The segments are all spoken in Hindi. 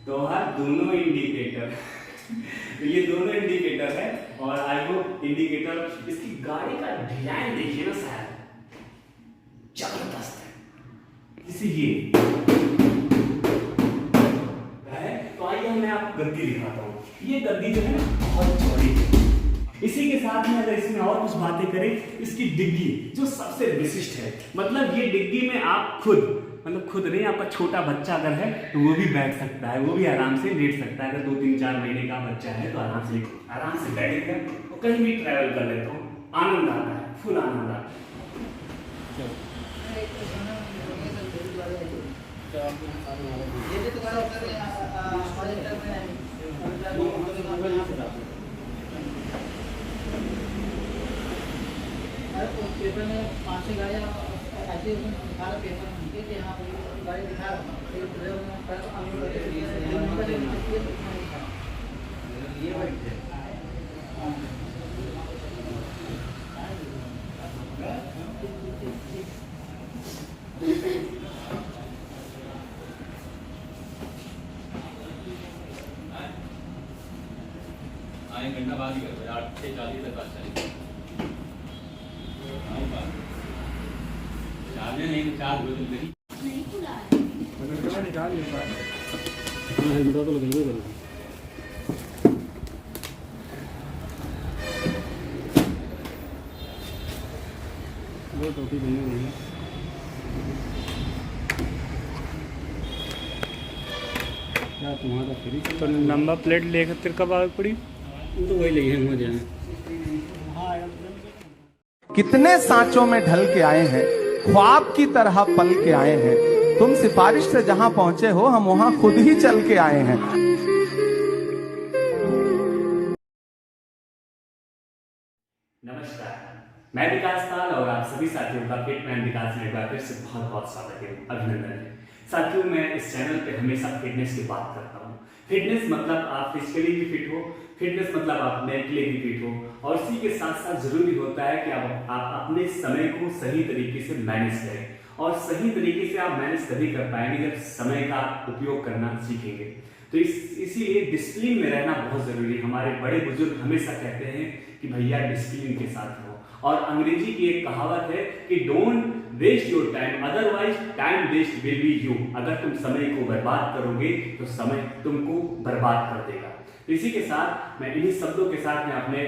तो हाँ, दोनों इंडिकेटर तो ये दोनों इंडिकेटर है। और आई होप इंडिकेटर, इसकी गाड़ी का डिजाइन देखिए ना सर, जबरदस्त है। इसी ये है। तो आइए मैं आपको गद्दी दिखाता हूँ। ये गद्दी जो है ना बहुत चौड़ी है। इसी के साथ में अगर इसमें और कुछ बातें करें, इसकी डिग्गी जो सबसे विशिष्ट है, मतलब ये डिग्गी में आप खुद नहीं, आपका छोटा बच्चा अगर है तो वो भी बैठ सकता है, वो भी आराम से लेट सकता है। अगर 2 3 4 महीने का बच्चा है तो आराम से बैठेगा और कहीं भी ट्रैवल कर लेता हूँ, आनंद आता है, फुल आनंद आता है। पेपर में 5 गाड़ियाँ ऐसे दिखा रहा पेपर में कि यहाँ गाड़ी दिखा रहा एक घंटा बाद ही कर 8 से 40 तक बात चलेगी। नहीं तो 4 बजे नहीं खुला है। अगर निकाल ले पाए हां हेलमेट तो लगेगा करेगा। वो टोपी पहने हुए हैं। क्या तुम्हारा फ्री तो नंबर प्लेट लेकर तेरे कब आ पड़ी? वो तो वही लगी है मुझे। कितने सांचों में ढल के आए हैं, ख्वाब की तरह पल के आए हैं। तुम सिफारिश से जहां पहुंचे हो, हम वहां खुद ही चल के आए हैं। नमस्कार, मैं विकास पाल और आप सभी साथियों का फिटमैन विकास में एक बार फिर से बहुत बहुत स्वागत है, अभिनंदन है। साथियों, मैं इस चैनल पे हमेशा फिटनेस की बात करता हूँ। फिटनेस मतलब आप फिजिकली भी फिट हो, फिटनेस मतलब आप मेंटली भी फिट हो, और इसी के साथ साथ जरूरी होता है कि आप अपने समय को सही तरीके से मैनेज करें। और सही तरीके से आप मैनेज तभी कर पाएंगे जब समय का उपयोग करना सीखेंगे। तो इसीलिए डिसिप्लिन में रहना बहुत जरूरी है। हमारे बड़े बुजुर्ग हमेशा कहते हैं कि भैया डिसिप्लिन के साथ रहो। और अंग्रेजी की एक कहावत है कि don't waste your time, otherwise time waste will be you. अगर तुम समय को बर्बाद करोगे तो समय तुमको बर्बाद कर देगा। तो इसी के साथ मैं इन्हीं शब्दों के साथ में अपने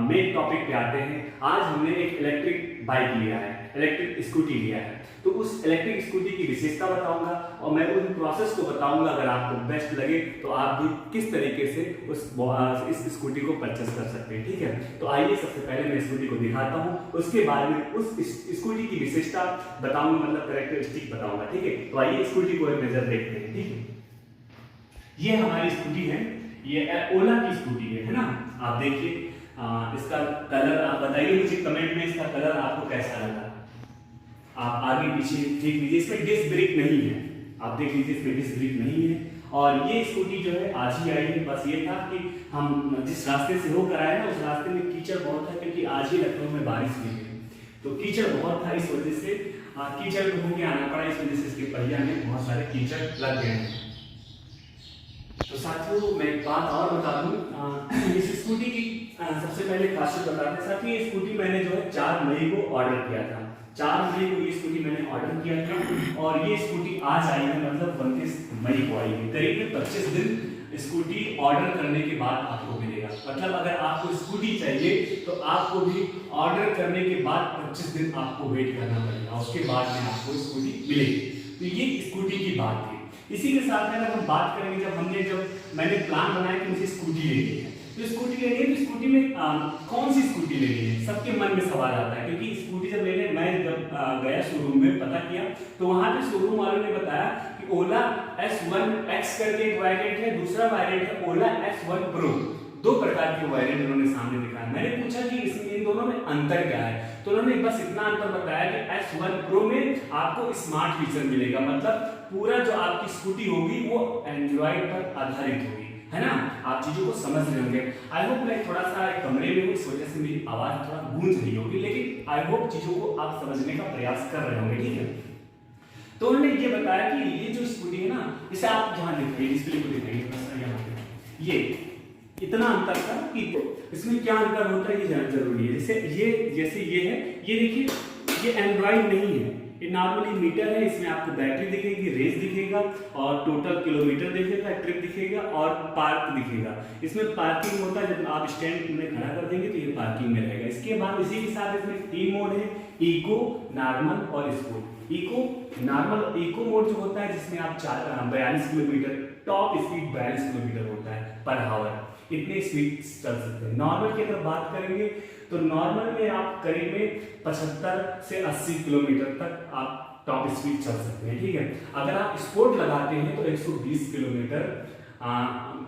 मेन टॉपिक पे आते हैं। आज हमने एक इलेक्ट्रिक बाइक लिया है, इलेक्ट्रिक स्कूटी लिया है। तो उस इलेक्ट्रिक स्कूटी की विशेषता बताऊंगा और मैं उस प्रोसेस को बताऊंगा। अगर आपको बेस्ट लगे तो आप भी किस तरीके से इस स्कूटी को परचेस कर सकते हैं, ठीक है। तो आइए सबसे पहले मैं स्कूटी को दिखाता हूँ, उसके बाद में उस स्कूटी की विशेषता बताऊंगा, मतलब कैरेक्टरिस्टिक बताऊंगा, ठीक है। तो आइए स्कूटी को एक नजर देखते हैं, ठीक है। ये हमारी स्कूटी है, ये ओला की स्कूटी है ना। आप देखिए इसका कलर, आप बताइए मुझे कमेंट में इसका कलर आपको कैसा लगा। आप आगे पीछे देख लीजिए, इसमें डिस्क ब्रेक नहीं है, आप देख लीजिए इसमें डिस्क ब्रेक नहीं है। और ये स्कूटी जो है आज ही आई है। बस ये था कि हम जिस रास्ते से होकर आए ना, उस रास्ते में कीचड़ बहुत था, क्योंकि आज ही लखनऊ में बारिश हुई है, तो कीचड़ बहुत था। इस वजह से कीचड़ में होके आना पड़ा, इस वजह से इसके पहिया में बहुत सारे कीचड़ लग गए हैं। तो साथियों, मैं एक बात और बता दूं, इस स्कूटी की सबसे पहले खासियत बताते हैं। साथियों, ये स्कूटी मैंने जो है 4 मई को ऑर्डर किया था। 4 मई को ये स्कूटी मैंने ऑर्डर किया था और ये स्कूटी आज आई है, मतलब 29 मई को आई है। करीब 25 दिन स्कूटी ऑर्डर करने के बाद आपको मिलेगा। मतलब अगर आपको स्कूटी चाहिए तो आपको भी ऑर्डर करने के बाद 25 दिन आपको वेट करना पड़ेगा, उसके बाद में आपको स्कूटी मिलेगी। तो ये स्कूटी की बात थी। इसी के साथ अगर हम बात करेंगे, जब मैंने प्लान बनाया कि मुझे स्कूटी लेनी है, तो स्कूटी लेनी है, तो स्कूटी में कौन सी स्कूटी लेनी है, सबके मन में सवाल आता है। क्योंकि स्कूटी जब मैं गया शोरूम में पता किया, तो वहां पे शोरूम वालों ने बताया कि ओला S1X करके एक वेरिएंट है, दूसरा वेरिएंट है ओला S1 Pro। 2 प्रकार के वेरिएंट उन्होंने सामने दिखाया। मैंने पूछा कि इन दोनों में अंतर क्या है, तो उन्होंने बस इतना अंतर बताया कि S1 Pro में आपको स्मार्ट फीचर मिलेगा, मतलब पूरा जो आपकी स्कूटी होगी वो एंड्रॉइड पर आधारित होगी, है ना। आप चीजों को समझ रहे होंगे। आई होप मैं थोड़ा सा कमरे में हूँ, इस वजह से मेरी आवाज थोड़ा गूंज रही होगी, लेकिन आई होप चीजों को आप समझने का प्रयास कर रहे होंगे, ठीक है। तो उन्होंने ये बताया कि ये जो स्कूटी है ना, इसे आप जहाँ दिखाइए डिस्प्ले को दिखाइए बस यहाँ पे, ये इतना अंतर था कि इसमें क्या अंतर होता है ये जानना जरूरी है। जैसे ये है, ये देखिए ये एंड्रॉइड नहीं है, ये नॉर्मली मीटर है। इसमें आपको बैटरी दिखेगी, रेस दिखेगा और टोटल किलोमीटर दिखेगा, ट्रिप दिखेगा और पार्क दिखेगा। इसमें पार्किंग होता है, जब आप स्टैंड में खड़ा कर देंगे तो ये पार्किंग में रहेगा। इसके बाद इसी के साथ इसमें 3 मोड है, इको, नॉर्मल और स्पोर्ट। इको मोड जो होता है जिसमें आप 42 किलोमीटर, टॉप स्पीड 42 किलोमीटर होता है पर आवर, इतने स्पीड चल सकते हैं। नॉर्मल की अगर बात करेंगे तो नॉर्मल में आप करीब में 75 से 80 किलोमीटर तक आप टॉप स्पीड चल सकते हैं, ठीक है। अगर आप स्पोर्ट लगाते हैं तो 120 किलोमीटर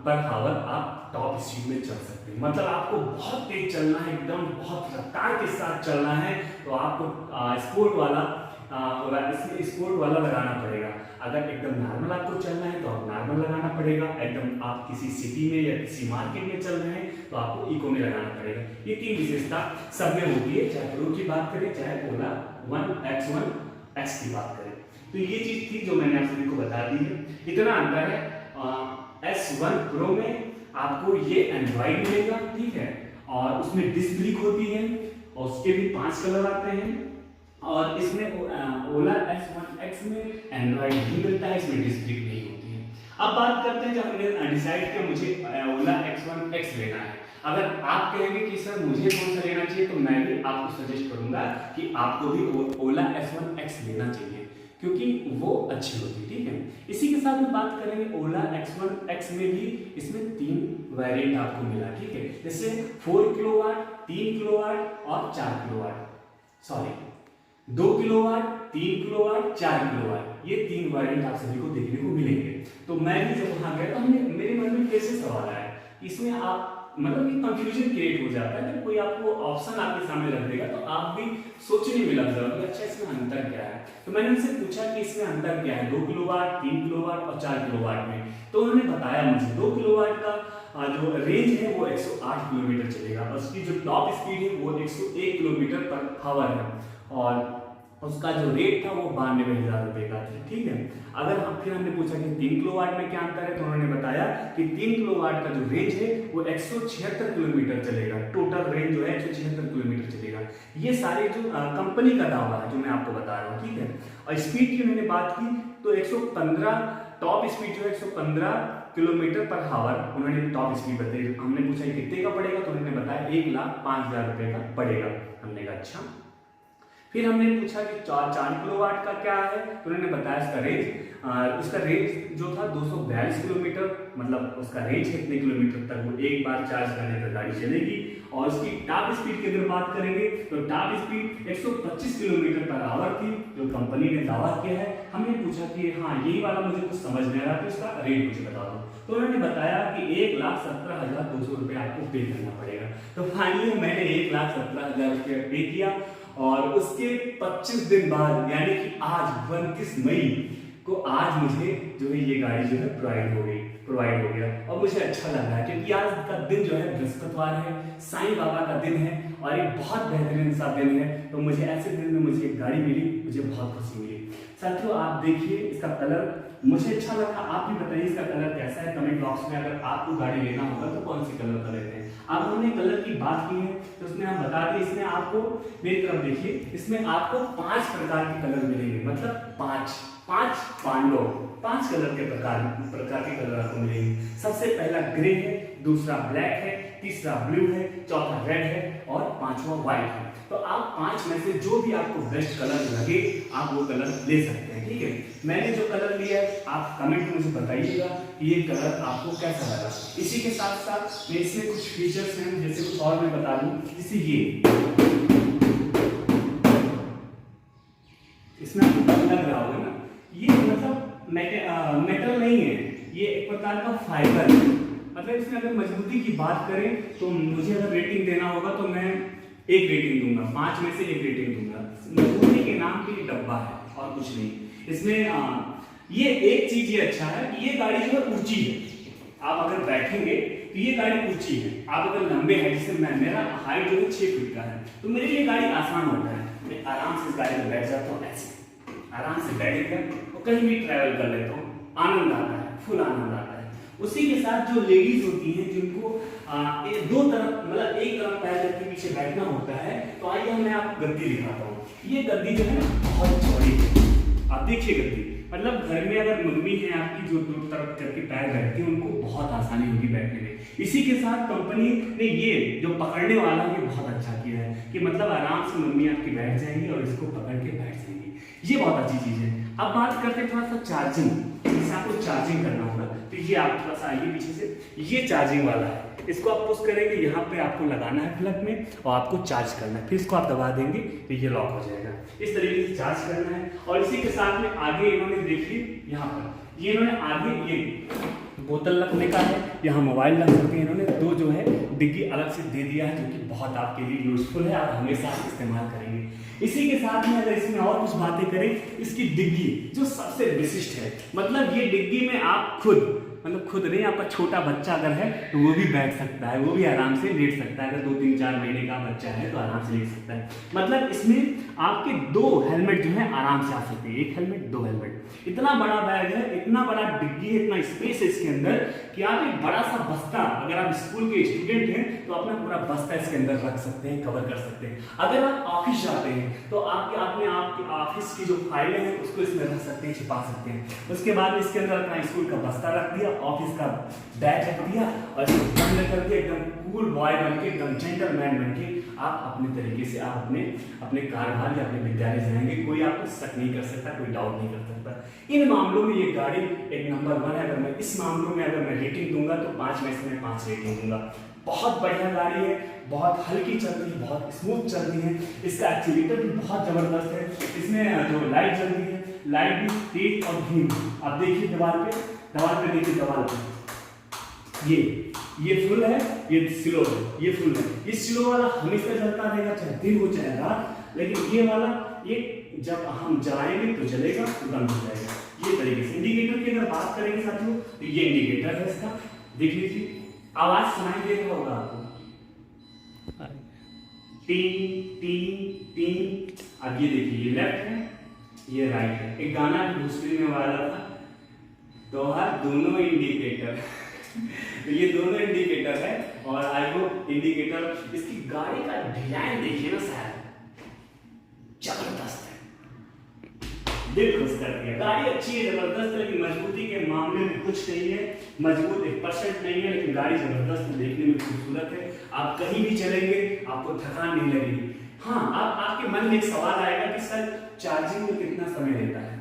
पर आवर आप टॉप स्पीड में चल सकते हैं। मतलब आपको बहुत तेज चलना है, एकदम बहुत रफ्तार के साथ चलना है तो आपको स्पोर्ट वाला लगाना पड़ेगा। अगर एकदम नॉर्मल आपको चलना है तो आप नॉर्मल लगाना पड़ेगा। एकदम आप किसी सिटी में या किसी मार्केट में चल रहे हैं तो आपको इको में लगाना पड़ेगा। ये 3 विशेषता सब में होती है, चाहे प्रो की बात करें चाहे ओला 1X की बात करें। तो ये चीज थी जो मैंने आप सभी को बता दी है। इतना अंतर है। S1 Pro में आपको ये एंड्रॉइड मिलेगा, ठीक है, और उसमें डिस्क ब्रेक होती है और उसके भी 5 कलर आते हैं। और इसमें ओला S1X में एंड्रॉइड भी मिलता है, इसमें डिस्क ब्रेक नहीं होती है। अब बात करते हैं जब हमने डिसाइड किया मुझे ओला X1X लेना है। अगर आप कहेंगे कि सर मुझे कौन सा लेना चाहिए तो मैं भी आपको सजेस्ट करूंगा कि आपको भी ओला S1X लेना चाहिए क्योंकि वो अच्छी होती है, ठीक है। इसी के साथ में बात करेंगे ओला X1X में भी इसमें 3 वेरिएंट आपको मिला, ठीक है। जैसे 4 किलोवाट, 3 किलोवाट और 4 kilowatt, sorry 2 kilowatt, 3 kilowatt, 4 kilowatt, ये 3 वेरिएंट आप सभी को देखने को मिलेंगे। तो मैं भी जब वहां गया तो मेरे मन में कैसे सवाल आया, इसमें आप मतलब कि कंफ्यूजन क्रिएट हो जाता है। जब कोई आपको ऑप्शन आपके सामने रख देगा तो आप भी सोचने में लग जाओगे अच्छा इसमें अंतर क्या है। तो मैंने उनसे पूछा कि इसमें अंतर क्या है 2 किलोवाट, 3 किलोवाट और 4 किलोवाट में। तो उन्होंने बताया मुझे 2 किलोवाट का जो रेंज है वो 108 किलोमीटर चलेगा और उसकी जो टॉप स्पीड है वो 101 किलोमीटर पर आवर है और उसका जो रेट था वो 92,000 रुपए का था, ठीक है। अगर फिर हमने पूछा कि 3 किलोवाट में क्या अंतर है तो उन्होंने बताया कि 3 किलोवाट का जो रेंज है वो 176 किलोमीटर चलेगा। टोटल रेंज जो है 176 किलोमीटर चलेगा। ये सारे जो कंपनी का दावा है जो मैं आपको बता रहा हूँ, ठीक है। और स्पीड की मैंने बात की तो 115 टॉप स्पीड जो है 115 किलोमीटर पर आवर उन्होंने टॉप स्पीड बताई। हमने पूछा कितने का पड़ेगा तो उन्होंने बताया 1,05,000 रुपए का पड़ेगा। हमने कहा अच्छा। फिर हमने पूछा कि 4 किलोवाट का क्या है तो उन्होंने बताया उसका रेंज जो था 242 किलोमीटर, मतलब उसका रेंज है इतने किलोमीटर तक वो एक बार चार्ज करने पर गाड़ी चलेगी। और उसकी टॉप स्पीड की अगर बात करेंगे तो top speed 125 kilometre per hour थी जो कंपनी ने दावा किया है। हमने पूछा कि हाँ यही वाला मुझे कुछ समझ नहीं आ रहा तो इसका रेट मुझे बता दो। तो उन्होंने बताया कि 1,17,200 रुपये आपको पे करना पड़ेगा। तो फाइनली मैंने 1,17,000 रुपये पे किया और उसके 25 दिन बाद यानी कि आज 29 मई को आज मुझे जो है ये गाड़ी जो है प्रोवाइड हो गया और मुझे अच्छा लग रहा है क्योंकि आज का दिन जो है बृहस्पतिवार है, साईं बाबा का दिन है और एक बहुत बेहतरीन सा दिन है। तो मुझे ऐसे दिन में मुझे एक गाड़ी मिली, मुझे बहुत खुशी मिली। साथियों आप देखिए इसका कलर मुझे अच्छा लगा, आप भी बताइए इसका कलर कैसा है कमेंट बॉक्स में। अगर आपको गाड़ी लेना होगा तो कौन सी कलर का लेते हैं। अब हमने कलर की बात की है तो उसमें हम बता दें इसमें आपको मेरी तरफ देखिए, इसमें आपको 5 प्रकार के कलर मिलेंगे, मतलब 5 पांडव 5 कलर के प्रकार के कलर आपको मिलेंगे। सबसे पहला ग्रे है, दूसरा ब्लैक है, तीसरा ब्लू है, चौथा रेड है और 5वां व्हाइट है। तो आप 5 में से जो भी आपको बेस्ट कलर लगे आप वो कलर ले सकते हैं, ठीक है। मैंने जो कलर लिया है आप कमेंट में मुझे बताइएगा कि ये कलर आपको कैसा लगा। इसी के साथ साथ मैं इसमें कुछ फीचर्स हैं जैसे कुछ और मैं बता दूं, जैसे ये इसमें आपको लग रहा होगा ना, ये मतलब मेटल नहीं है, ये एक प्रकार का फाइबर है। मतलब इसमें अगर मजबूती की बात करें तो मुझे अगर रेटिंग देना होगा तो मैं 1 रेटिंग दूंगा, 5 में से 1 रेटिंग दूंगा। मजबूती के नाम पे डब्बा है और कुछ नहीं। इसमें ये एक चीज ये अच्छा है कि ये गाड़ी जो है ऊंची है, आप अगर बैठेंगे तो ये गाड़ी ऊंची है। आप अगर लंबे हैं, जैसे मेरा हाइट जो है 6 फीट का है तो मेरे लिए गाड़ी आसान होता है, मैं आराम से इस गाड़ी में बैठ जाता हूँ, ऐसे आराम से बैठ गया और कहीं भी ट्रैवल कर लेता हूँ, आनंद आता है, फुल आनंद आता है। उसी के साथ जो लेडीज होती हैं जिनको दो तरफ मतलब एक तरफ पैर करके पीछे बैठना होता है, तो आइए मैं आपको गद्दी दिखाता हूँ। ये गद्दी जो है ना बहुत चौड़ी है, आप देखिए गद्दी, मतलब घर में अगर मम्मी है आपकी जो दो तरफ करके पैर बैठती है उनको बहुत आसानी होगी बैठने में। इसी के साथ कंपनी ने ये जो पकड़ने वाला ये बहुत अच्छा किया है कि मतलब आराम से मम्मी आपकी बैठ जाएंगी और इसको पकड़ के बैठ जाएंगी, ये बहुत अच्छी चीज है। अब बात करते हैं थोड़ा सा चार्जिंग, जैसे आपको चार्जिंग करना होगा तो ये आप थोड़ा सा आइए पीछे से, ये चार्जिंग वाला है, इसको आप पुश करेंगे, यहाँ पे आपको लगाना है प्लग में और आपको चार्ज करना है, फिर इसको आप दबा देंगे तो ये लॉक हो जाएगा। इस तरीके से चार्ज करना है। और इसी के साथ में आगे इन्होंने देखिए यहाँ पर ये इन्होंने आगे ये बोतल रखने का है, यहाँ मोबाइल रख सकते हैं इन्होंने, दो जो है डिग्गी अलग से दे दिया है जो कि बहुत आपके लिए यूजफुल है, आप हमेशा इस्तेमाल करेंगे। इसी के साथ में अगर इसमें और कुछ बातें करें, इसकी डिग्गी जो सबसे विशिष्ट है, मतलब ये डिग्गी में आप खुद नहीं, आपका छोटा बच्चा अगर है तो वो भी बैठ सकता है, वो भी आराम से लेट सकता है। अगर 2-3-4 महीने का बच्चा है तो आराम से लेट सकता है। मतलब इसमें आपके 2 हेलमेट जो है आराम से आ सकते हैं, 1 हेलमेट 2 हेलमेट। इतना बड़ा बैग है, इतना बड़ा डिग्गी है, इतना स्पेस है इसके अंदर कि आप एक बड़ा सा बस्ता, अगर आप स्कूल के स्टूडेंट हैं तो अपना पूरा बस्ता इसके अंदर रख सकते हैं, कवर कर सकते हैं। अगर आप ऑफिस जाते हैं तो आपके ऑफिस की जो फाइलें हैं उसको इसमें रख सकते हैं, छिपा सकते हैं। उसके बाद इसके अंदर अपना स्कूल का बस्ता रख दिया, ऑफिस का बैग रख दिया और इसको बंद करके एकदम कूल बॉय बन के, एकदम जेंटलमैन बन के आप अपने तरीके से आप अपने कार्यभार या अपने विद्यालय जाएंगे, कोई आपको शक नहीं कर सकता, कोई डाउट नहीं कर सकता। इन मामलों में ये गाड़ी एक नंबर 1 है। अगर मैं इस मामलों में अगर मैं रेटिंग दूंगा तो 5 में से मैं 5 रेटिंग दूंगा। बहुत बढ़िया गाड़ी है, बहुत हल्की चलती है, बहुत स्मूथ चलती है, इसका एक्सीलेटर भी बहुत जबरदस्त है। इसमें जो लाइट जलती है, लाइट भी तेज और धीमी। आप देखिए दीवार पे देखिए, दीवार पे ये फुल है, ये स्लो है, ये फुल है। ये स्लो वाला हमेशा चलता रहेगा, चाहे दिन हो चाहे रात, लेकिन ये वाला ये जब हम जलाएंगे तो जलेगा, तो बंद हो जाएगा। ये तरीके से इंडिकेटर की अगर बात करेंगे साथियों तो ये इंडिकेटर है इसका, देख लीजिए, आवाज सुनाई दे रहा होगा आपको, टीन टीन टीन। अब ये देखिए, ये लेफ्ट है, ये राइट है। एक गाना भी भोजपुरी में वाला था, तो हर दोनों इंडिकेटर तो ये दोनों इंडिकेटर है। और आई होप इंडिकेटर, इसकी गाड़ी का डिजाइन देखिए ना सर, जबरदस्त है, दिल खुश कर दिया। गाड़ी अच्छी है, जबरदस्त है, लेकिन मजबूती के मामले में कुछ नहीं है, मजबूत 1% नहीं है, लेकिन गाड़ी जबरदस्त है, देखने में खूबसूरत है। आप कहीं भी चलेंगे आपको थकान नहीं लगेगी। हाँ, आपके मन में एक सवाल आएगा कि सर चार्जिंग में कितना समय लेता है,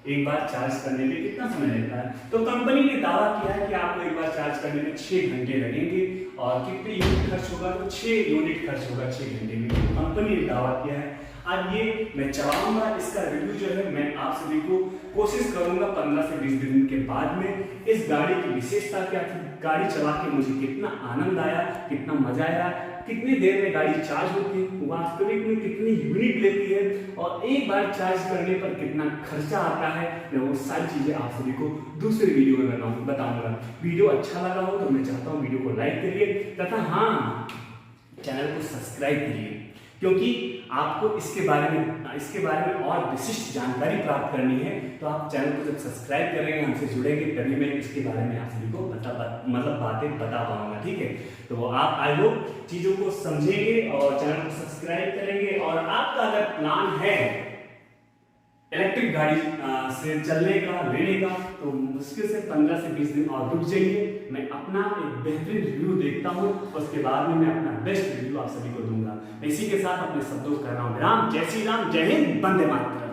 एक बार चार्ज करने में कितना समय लेता है? तो कंपनी ने दावा किया है कि आपको एक बार चार्ज करने में 6 घंटे लगेंगे और कितने यूनिट खर्च होगा, तो 6 यूनिट खर्च होगा 6 घंटे में, कंपनी ने दावा किया है। अब ये मैं चलाऊंगा, इसका रिव्यू जो है मैं आप सभी को कोशिश करूंगा 15 से 20 दिन के बाद में। इस गाड़ी की विशेषता क्या थी, गाड़ी चला के मुझे कितना आनंद आया, कितना मजा आया, कितनी देर में गाड़ी चार्ज होती है, वास्तविक में कितनी यूनिट लेती है और एक बार चार्ज करने पर कितना खर्चा आता है, मैं वो सारी चीजें आप सभी को दूसरे वीडियो में बताऊंगा। वीडियो अच्छा लगा हो तो मैं चाहता हूँ वीडियो को लाइक करिए तथा हाँ, चैनल को सब्सक्राइब करिए, क्योंकि आपको इसके बारे में और विशिष्ट जानकारी प्राप्त करनी है। तो आप चैनल को जब सब्सक्राइब करेंगे, हमसे जुड़ेंगे, तभी मैं इसके बारे में आप सभी को बातें बता पाऊंगा, ठीक है। तो आप आई होप चीजों को समझेंगे और चैनल को सब्सक्राइब करेंगे। और आपका अगर प्लान है इलेक्ट्रिक गाड़ी से चलने का, लेने का, तो मुश्किल से 15 से 20 दिन और रुक जाइए, मैं अपना एक बेहतरीन रिव्यू देखता हूँ, उसके बाद में मैं अपना बेस्ट रिव्यू आप सभी को दूंगा। इसी के साथ अपने शब्दों का नाम राम, जय श्री राम, जय हिंद, वंदे मातरम।